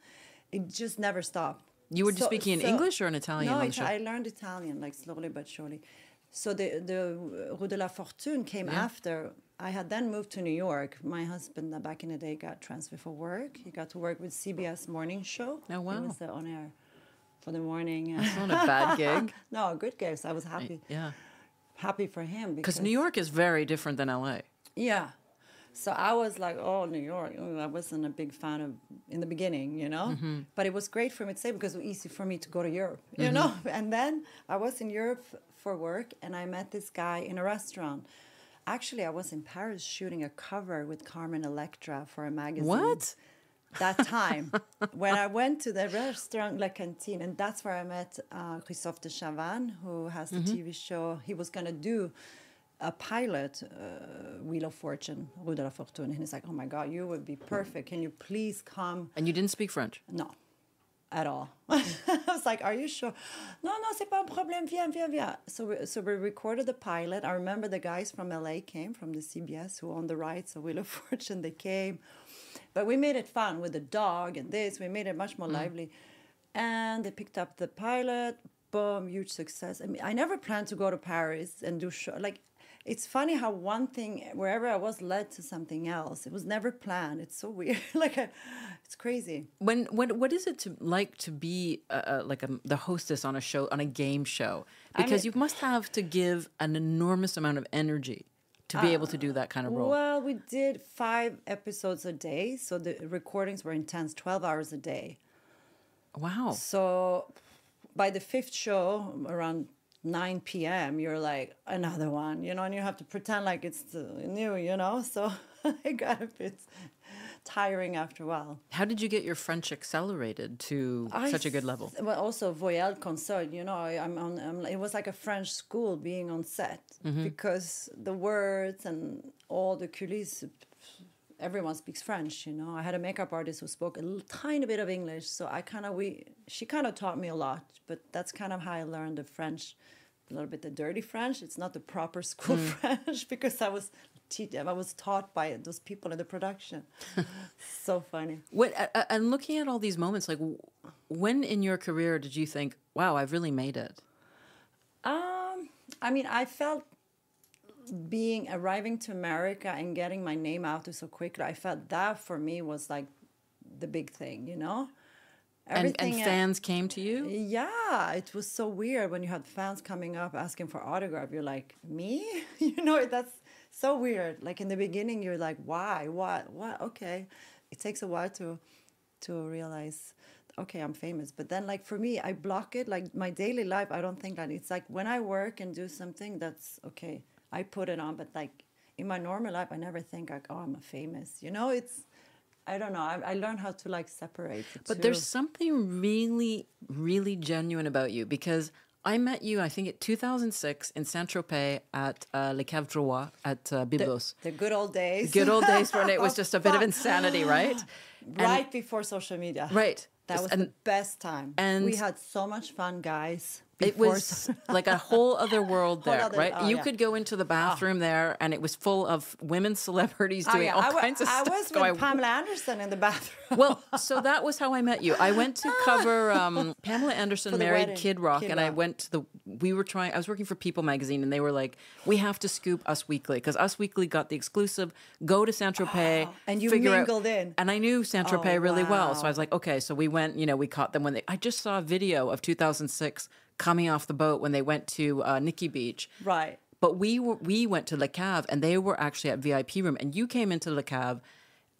it just never stopped. You were just speaking in English or in Italian on the show? I learned Italian, like slowly but surely. So the Rue de la Fortune came after. I had then moved to New York. My husband, back in the day, got transferred for work. He got to work with CBS Morning Show. Oh, wow. He was on air for the morning. That's not a bad gig. No, a good gig. So I was happy. Yeah. Happy for him. Because New York is very different than LA. Yeah. So I was like, oh, New York. I wasn't a big fan of in the beginning, you know. Mm-hmm. But it was great for me to say because it was easy for me to go to Europe, you know. And then I was in Europe for work, and I met this guy in a restaurant. Actually, I was in Paris shooting a cover with Carmen Electra for a magazine. What? That time, when I went to the restaurant La Cantine, and that's where I met Christophe de Chavannes, who has the TV show. He was going to do a pilot, Wheel of Fortune, Rue de la Fortune. And he's like, oh my God, you would be perfect. Can you please come? And you didn't speak French? No, at all. I was like, are you sure? No, c'est pas un problème, viens. So we recorded the pilot. I remember the guys from LA came, from the CBS, who owned the rights of Wheel of Fortune. They came. But we made it fun with the dog and this. We made it much more lively. And they picked up the pilot. Boom, huge success. I mean, I never planned to go to Paris and do show. Like, it's funny how one thing, wherever I was, led to something else. It was never planned. It's so weird. It's crazy. What is it like to be the hostess on a show, on a game show? Because you must have to give an enormous amount of energy to be able to do that kind of role. Well, we did 5 episodes a day, so the recordings were intense, 12 hours a day. Wow. So by the 5th show, around 9 p.m., you're like, another one, you know, and you have to pretend like it's new, you know? So it got a bit tiring after a while. How did you get your French accelerated to such a good level? Well, also Voyelle Console, you know, it was like a French school being on set because the words and all the coulisses, everyone speaks French, you know. I had a makeup artist who spoke a tiny bit of English, so she kind of taught me a lot, but that's kind of how I learned the French, a little bit the dirty French. It's not the proper school French because I was taught by those people in the production. So funny. And looking at all these moments, like when in your career did you think, wow, I've really made it? I mean, I felt arriving to America and getting my name out there so quickly, I felt that for me was like the big thing, you know? And fans came to you? Yeah, it was so weird when you had fans coming up asking for autograph. You're like, me? You know, that's so weird. Like in the beginning, you're like, why? What? Okay. It takes a while to realize, okay, I'm famous. But then, like, for me, I block it. Like, my daily life, I don't think that. It's like when I work and do something, that's okay. I put it on. But, like, in my normal life, I never think, like, oh, I'm famous. You know, I don't know. I learned how to, like, separate the two. But there's something really, really genuine about you because I met you, I think, in 2006 in Saint-Tropez at Le Cave Drouot at Byblos. The good old days. Good old days when it was just a bit of insanity, right? Right before social media. Right. That was the best time. And we had so much fun, guys. It was like a whole other world there, right? You could go into the bathroom there, and it was full of women celebrities doing all kinds of stuff. I was with Pamela Anderson in the bathroom. Well, so that was how I met you. I went to cover Pamela Anderson married Kid Rock, and I went to I was working for People magazine, and they were like, we have to scoop Us Weekly, because Us Weekly got the exclusive, go to Saint-Tropez. And you mingled in. And I knew Saint-Tropez really well, so I was like, okay, so we went, we caught them when I just saw a video of 2006 coming off the boat when they went to Nikki Beach. Right. But we went to Le Cave, and they were actually at VIP room, and you came into Le Cave,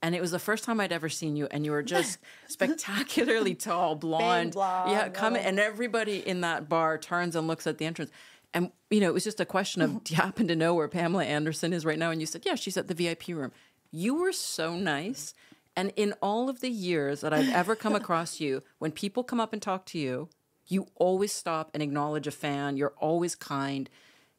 and it was the first time I'd ever seen you, and you were just spectacularly tall, blonde. Blonde. Yeah, and everybody in that bar turns and looks at the entrance. And, you know, it was just a question of, do you happen to know where Pamela Anderson is right now? And you said, yeah, she's at the VIP room. You were so nice. And in all of the years that I've ever come across you, when people come up and talk to you, you always stop and acknowledge a fan. You're always kind.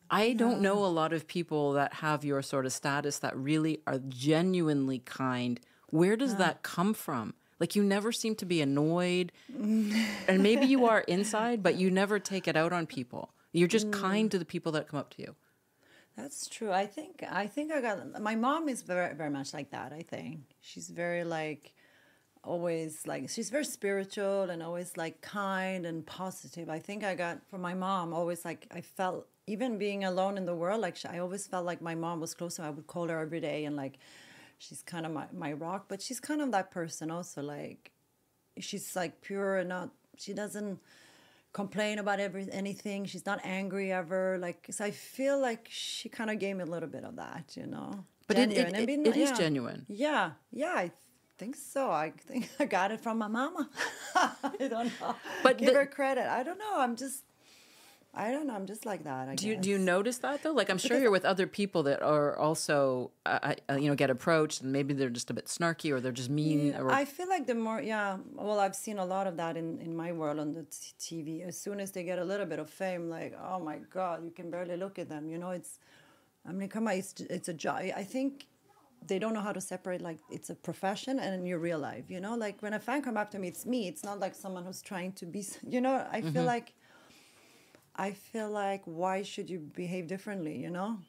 I don't know a lot of people that have your sort of status that really are genuinely kind. Where does that come from? Like, you never seem to be annoyed. And maybe you are inside, but you never take it out on people. You're just kind to the people that come up to you. That's true. I think I got, my mom is very, very much like that, I think. She's very like, always like, she's very spiritual and always like kind and positive. I think I got from my mom always like, I felt, even being alone in the world, like I always felt like my mom was close to me. I would call her every day and like, she's kind of my rock, but she's kind of that person also. Like, she's like pure and not, she doesn't complain about anything. She's not angry ever. Like, so I feel like she kind of gave me a little bit of that, you know. But it is genuine. Yeah, I think so. I think I got it from my mama. I don't know. But give her credit. I don't know. I'm just like that. Do you notice that though? Like, I'm sure you're with other people that are also, get approached, and maybe they're just a bit snarky or they're just mean. Yeah, I feel like the more, well, I've seen a lot of that in my world on the TV. As soon as they get a little bit of fame, like, oh my God, you can barely look at them. You know, come on, it's a job. I think they don't know how to separate, like, it's a profession and your real life. You know, like when a fan come up to me, it's me. It's not like someone who's trying to be. You know, I feel like, why should you behave differently, you know?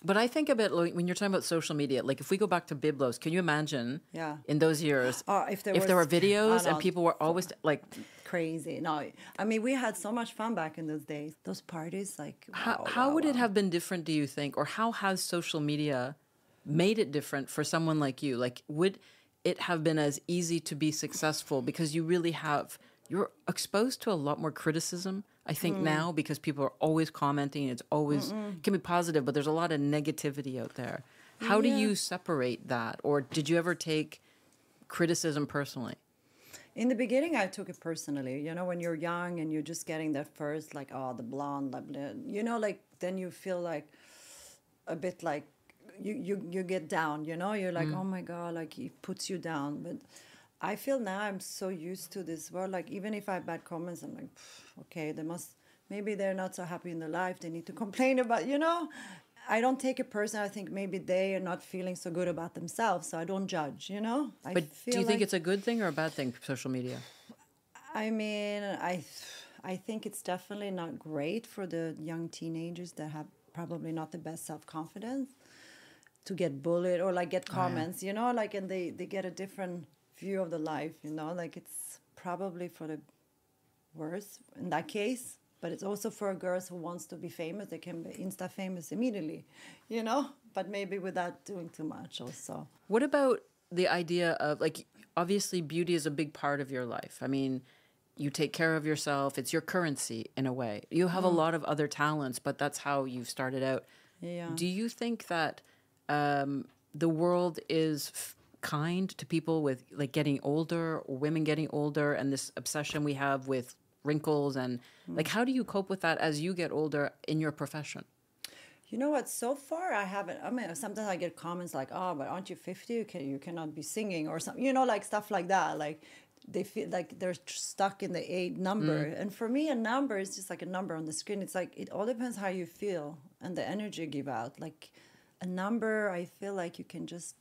But I think a bit, like, when you're talking about social media, like if we go back to Biblos, can you imagine in those years if there were videos and people were always like... Crazy. No, I mean, we had so much fun back in those days. Those parties, like... How would it have been different, do you think? Or how has social media made it different for someone like you? Like, would it have been as easy to be successful? Because you really have... You're exposed to a lot more criticism, I think, now, because people are always commenting. It's always, it can be positive, but there's a lot of negativity out there. How do you separate that? Or did you ever take criticism personally? In the beginning, I took it personally. You know, when you're young and you're just getting that first, like, oh, the blonde, blah, blah, you know, like, then you feel like a bit like you get down, you know? You're like, oh, my God, like, he puts you down. But I feel now I'm so used to this world. Like, even if I have bad comments, I'm like, okay, maybe they're not so happy in their life. They need to complain about, you know? I don't take it personally. I think maybe they are not feeling so good about themselves, so I don't judge, you know? But do you think it's a good thing or a bad thing, social media? I mean, I think it's definitely not great for the young teenagers that have probably not the best self-confidence to get bullied or, like, get comments, you know? Like, and they get a different view of the life, you know, like, it's probably for the worse in that case, but it's also for girls who wants to be famous. They can be insta famous immediately, you know, but maybe without doing too much also. What about the idea of, like, obviously beauty is a big part of your life. I mean, you take care of yourself. It's your currency in a way. You have a lot of other talents, but that's how you've started out. Yeah. Do you think that the world is kind to people with, like, getting older, or women getting older, and this obsession we have with wrinkles, and like, how do you cope with that as you get older in your profession? You know what, so far I haven't. I mean, sometimes I get comments like, oh, but aren't you 50? You cannot be singing or something, you know, like stuff like that. Like, they feel like they're stuck in the 8 number. And for me, a number is just like a number on the screen. It's like, it all depends how you feel and the energy you give out. Like, a number, I feel like you can just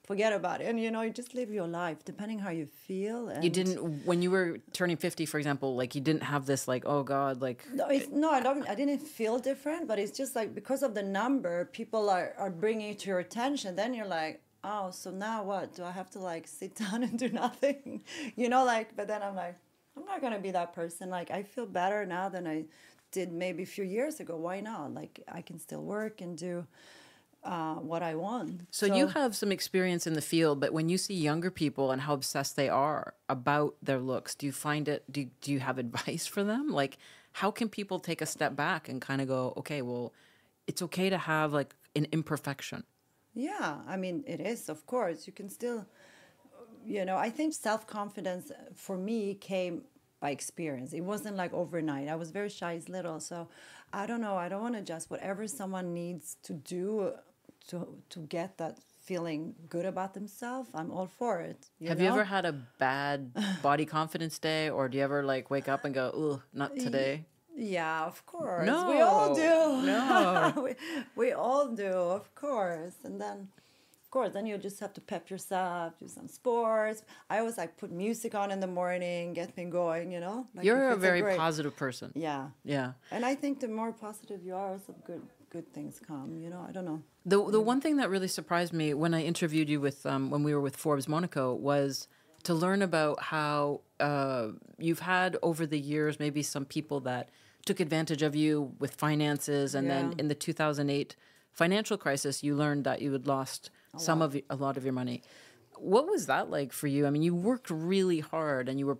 forget about it, and, you know, you just live your life depending how you feel. And you didn't, when you were turning 50, for example, like, you didn't have this, like, oh God, like... No, I didn't feel different, but it's just like, because of the number, people are bringing it to your attention. Then you're like, oh, so now what? Do I have to, like, sit down and do nothing? You know, like, but then I'm like, I'm not going to be that person. Like, I feel better now than I did maybe a few years ago. Why not? Like, I can still work and do what I want. So you have some experience in the field, but when you see younger people and how obsessed they are about their looks, do you find it, do you have advice for them? Like, how can people take a step back and kind of go, okay, well, it's okay to have, like, an imperfection? Yeah, I mean, it is, of course. You can still, you know, I think self-confidence for me came by experience. It wasn't like overnight. I was very shy as little, so I don't know. I don't want to just whatever someone needs to do to get that feeling good about themselves. I'm all for it. Have you ever had a bad body confidence day, or do you ever like wake up and go, "Ooh, not today"? Yeah, of course. No, we all do. No, we all do, of course. And then, of course, then you just have to pep yourself, do some sports. I always like put music on in the morning, get me going. You know. Like you're a very positive person. Yeah. Yeah. And I think the more positive you are, also good things come. You know, I don't know. The one thing that really surprised me when I interviewed you with when we were with Forbes Monaco was to learn about how you've had over the years maybe some people that took advantage of you with finances, and then in the 2008 financial crisis, you learned that you had lost a lot of your money. What was that like for you? I mean, you worked really hard, and you were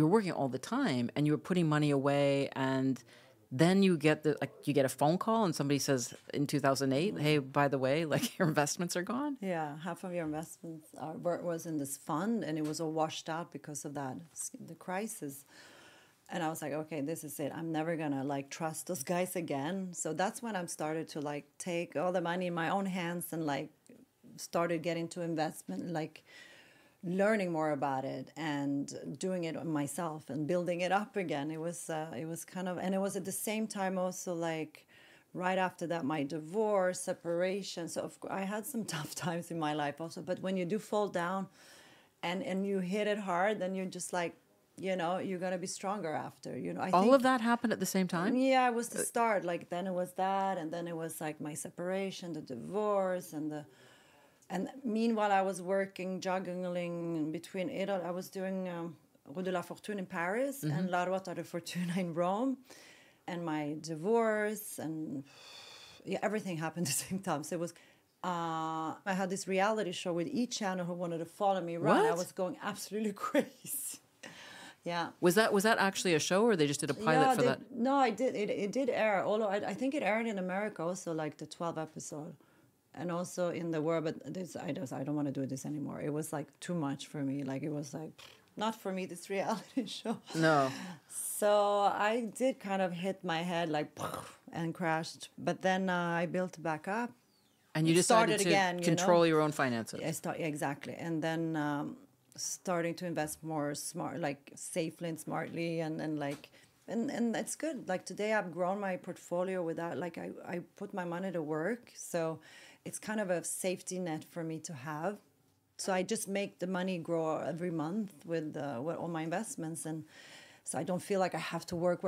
working all the time, and you were putting money away, and then you get a phone call, and somebody says in 2008, "Hey, by the way, like your investments are gone." Yeah, half of your investments was in this fund, and it was all washed out because of that, the crisis. And I was like, okay, this is it. I'm never gonna like trust those guys again. So that's when I started to like take all the money in my own hands and like started getting to investment, like learning more about it and doing it myself and building it up again. It was kind of, and it was at the same time also like right after that, my divorce, separation. So of course, I had some tough times in my life also. But when you do fall down and you hit it hard, then you're just like, you know, you're going to be stronger after, you know. I think all of that happened at the same time? Yeah, it was the start. Like then it was that, and then it was like my separation, the divorce, and meanwhile I was working, juggling between it. I was doing Rue de la Fortune in Paris and La Ruota de Fortuna in Rome, and my divorce, and yeah, everything happened at the same time. So it was. I had this reality show with each channel who wanted to follow me around. What? I was going absolutely crazy. Yeah. Was that actually a show, or they just did a pilot for that? No, I did. It did air. Although I think it aired in America also, like the 12 episode, and also in the world. But this, I don't want to do this anymore. It was like too much for me. Like it was like not for me, this reality show. No. So I did kind of hit my head like and crashed. But then I built back up. And you decided to again, control your own finances. Exactly. And then starting to invest more smart, like safely and smartly, and it's good. Like today I've grown my portfolio without, like I put my money to work. So it's kind of a safety net for me to have. So I just make the money grow every month with all my investments, and so I don't feel like I have to work.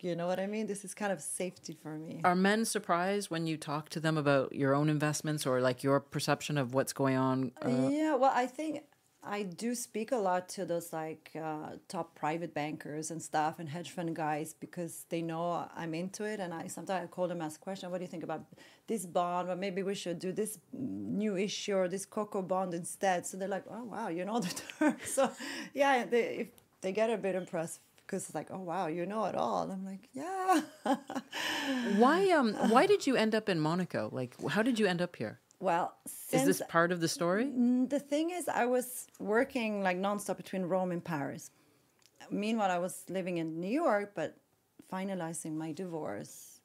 You know what I mean? This is kind of safety for me. Are men surprised when you talk to them about your own investments, or like your perception of what's going on? Yeah, well, I think I do speak a lot to those like top private bankers and stuff and hedge fund guys, because they know I'm into it, and sometimes I call them, ask questions. What do you think about this bond? Well, maybe we should do this new issue or this cocoa bond instead. So they're like, oh wow, you know the term. So yeah, if they get a bit impressed, because it's like, oh wow, you know it all. And I'm like, yeah. Why did you end up in Monaco? Like, how did you end up here? Well, is this part of the story? The thing is, I was working like nonstop between Rome and Paris. Meanwhile, I was living in New York, but finalizing my divorce.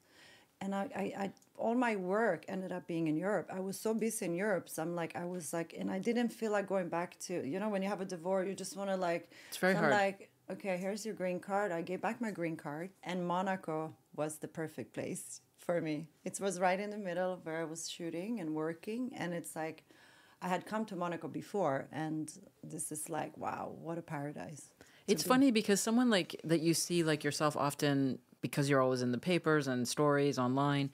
And I all my work ended up being in Europe. I was so busy in Europe. So and I didn't feel like going back to, you know, when you have a divorce, you just want to like. It's very hard. I'm like, okay, here's your green card. I gave back my green card, and Monaco was the perfect place for me. It was right in the middle of where I was shooting and working, and it's like I had come to Monaco before, and this is like, wow, what a paradise. It's funny because someone like that you see like yourself often, because you're always in the papers and stories online,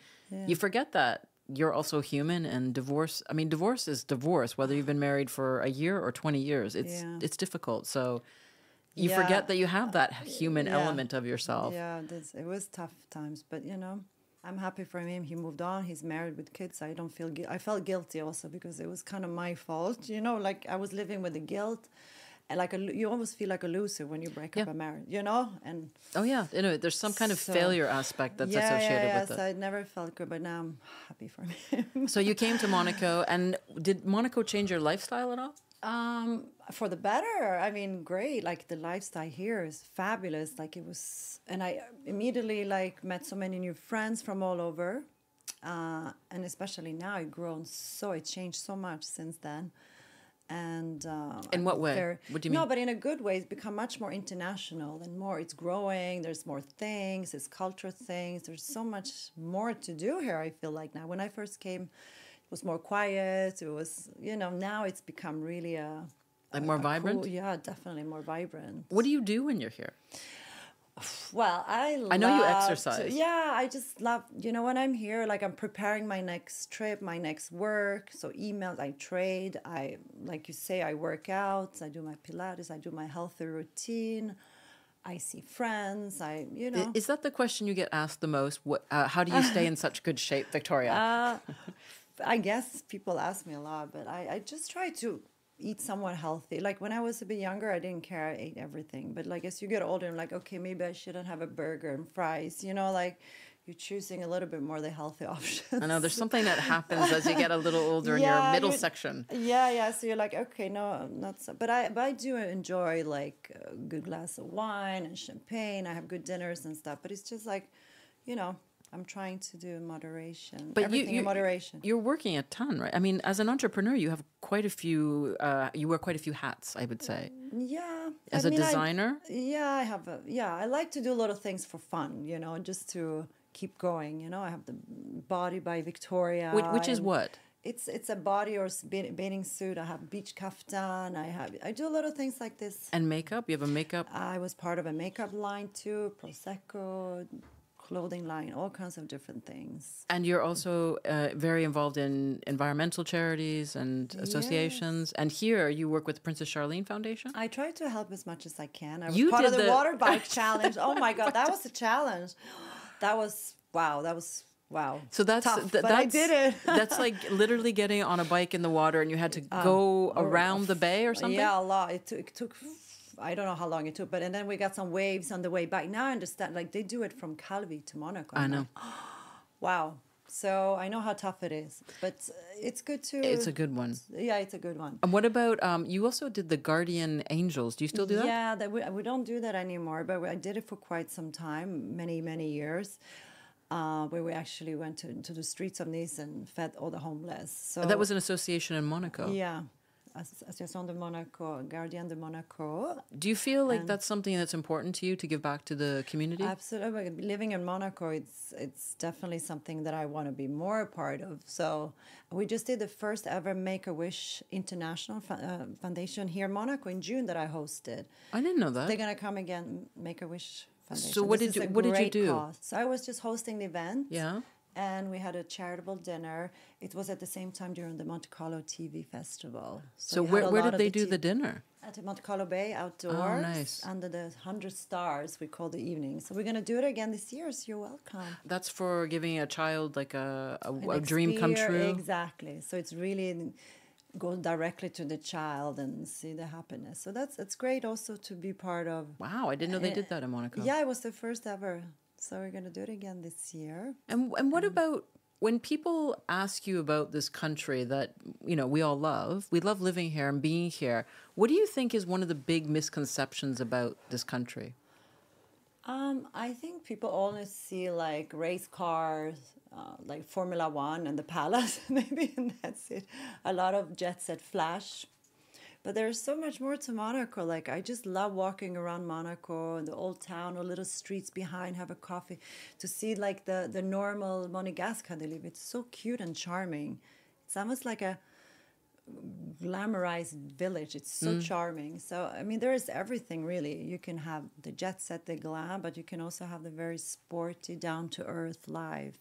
you forget that you're also human, and divorce is divorce, whether you've been married for a year or 20 years. It's difficult. So you forget that you have that human element of yourself. Yeah, it was tough times, but you know, I'm happy for him. He moved on. He's married with kids. I don't feel I felt guilty also, because it was kind of my fault. You know, like I was living with the guilt, and like you almost feel like a loser when you break up a marriage. You know, and you know, there's some kind of failure aspect that's associated with it. So I never felt good, but now I'm happy for him. So you came to Monaco, and did Monaco change your lifestyle at all? For the better. I mean, great. Like the lifestyle here is fabulous. Like it was, and I immediately like met so many new friends from all over, and especially now it changed so much since then. And In what way? What do you mean? No, but in a good way. It's become much more international and more. It's growing. There's more things. It's cultural things. There's so much more to do here. I feel like now. When I first came, it was more quiet. It was, now it's become really like more vibrant? Cool, yeah, definitely more vibrant. What do you do when you're here? Well, I know you exercise. Yeah, I just love, when I'm here, like I'm preparing my next trip, my next work. So emails, I trade, like you say, I work out, I do my Pilates, I do my healthy routine. I see friends, Is that the question you get asked the most? How do you stay in such good shape, Victoria? I guess people ask me a lot, but I just try to eat somewhat healthy. Like when I was a bit younger, I didn't care. I ate everything. But like as you get older, I'm like, okay, maybe I shouldn't have a burger and fries. Like you're choosing a little bit more the healthy options. I know there's something that happens as you get a little older in your middle section. Yeah. So you're like, okay, no, not so. But I do enjoy like a good glass of wine and champagne. I have good dinners and stuff. But it's just like, I'm trying to do moderation. But everything in moderation. You're working a ton, right? I mean, as an entrepreneur, you have quite a few. You wear quite a few hats, I would say. Yeah. As a designer. I have I like to do a lot of things for fun. Just to keep going. I have the Body by Victoria. Which is what? It's a body or bathing suit. I have beach kaftan. I do a lot of things like this. And makeup? You have a makeup? I was part of a makeup line too. Prosecco. Clothing line, all kinds of different things. And you're also very involved in environmental charities and associations. Yes. And here you work with the Princess Charlene Foundation? I try to help as much as I can. I was part of the water bike challenge. Oh my God, that was a challenge. That was wow. So that's tough, but I did it. That's like literally getting on a bike in the water and you had to go around the bay or something? Yeah, a lot. It took I don't know how long it took, and then we got some waves on the way back. Now I understand, like they do it from Calvi to Monaco. I know. Like, wow. So I know how tough it is, but it's good to... It's a good one. Yeah, it's a good one. And what about, you also did the Guardian Angels. Do you still do that? Yeah, we don't do that anymore, but I did it for quite some time, many, many years. Where we actually went to the streets of Nice and fed all the homeless. So that was an association in Monaco. Yeah. Association de Monaco, Guardian de Monaco. Do you feel like that's something that's important to you to give back to the community? Absolutely. Living in Monaco, it's definitely something that I want to be more a part of. So we just did the first ever Make-A-Wish International Foundation here in Monaco in June that I hosted. I didn't know that. They're going to come again, Make-A-Wish Foundation. So what did you do? Cause. So I was just hosting the event. Yeah. And we had a charitable dinner. It was at the same time during the Monte Carlo TV Festival. So where did they do the dinner? At the Monte Carlo Bay, outdoors. Oh, nice. Under the 100 stars, we call the evening. So we're going to do it again this year, so you're welcome. That's for giving a child like a dream come true? Exactly. So it's really go directly to the child and see the happiness. So that's great also to be part of. Wow, I didn't know they did that in Monaco. Yeah, it was the first ever. So we're going to do it again this year. And what about when people ask you about this country that, we all love, we love living here and being here, what do you think is one of the big misconceptions about this country? I think people only see like race cars, like Formula One and the Palace, maybe, and that's it. A lot of jet set flash. But there's so much more to Monaco. Like, I just love walking around Monaco and the old town or little streets behind, have a coffee, to see like the normal Monegasque how they live. It's so cute and charming. It's almost like a glamorized village. It's so charming. So, I mean, there is everything really. You can have the jet set, the glam, but you can also have the very sporty, down-to-earth life.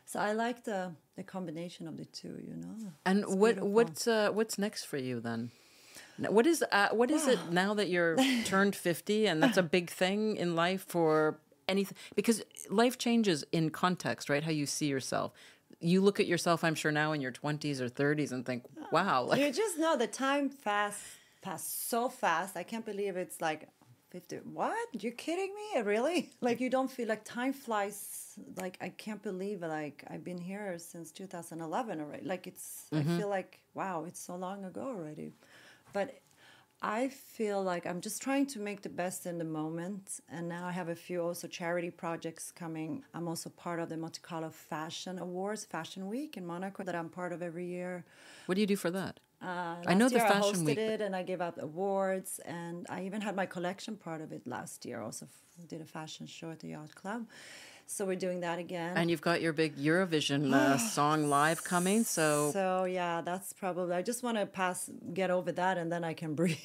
So I like the combination of the two, And what's next for you then? What is it now that you're turned 50 and that's a big thing in life for anything? Because life changes in context, right? How you see yourself. You look at yourself, I'm sure now in your 20s or 30s and think, wow. You just know the time passed so fast. I can't believe it's like 50. What? You're kidding me? Really? Like you don't feel like time flies. Like I can't believe like I've been here since 2011 already. Like I feel like, wow, it's so long ago already. But I feel like I'm just trying to make the best in the moment. And now I have a few also charity projects coming. I'm also part of the Monte Carlo Fashion Awards, Fashion Week in Monaco, that I'm part of every year. What do you do for that? I know the Fashion Week. I hosted it and I gave out awards. And I even had my collection part of it last year. Also did a fashion show at the Yacht Club. So we're doing that again. And you've got your big Eurovision song live coming. So yeah, that's probably, I just want to get over that and then I can breathe.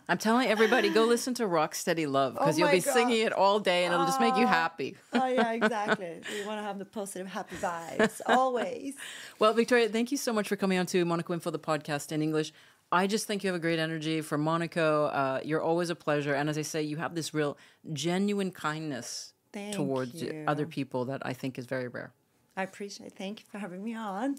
I'm telling everybody, go listen to Rock Steady Love, because you'll be singing it all day and it'll just make you happy. Oh yeah, exactly. We want to have the positive, happy vibes, always. Well, Victoria, thank you so much for coming on to Monaco Info, the podcast in English. I just think you have a great energy for Monaco. You're always a pleasure. And as I say, you have this real genuine kindness towards other people that I think is very rare. I appreciate it. Thank you for having me on.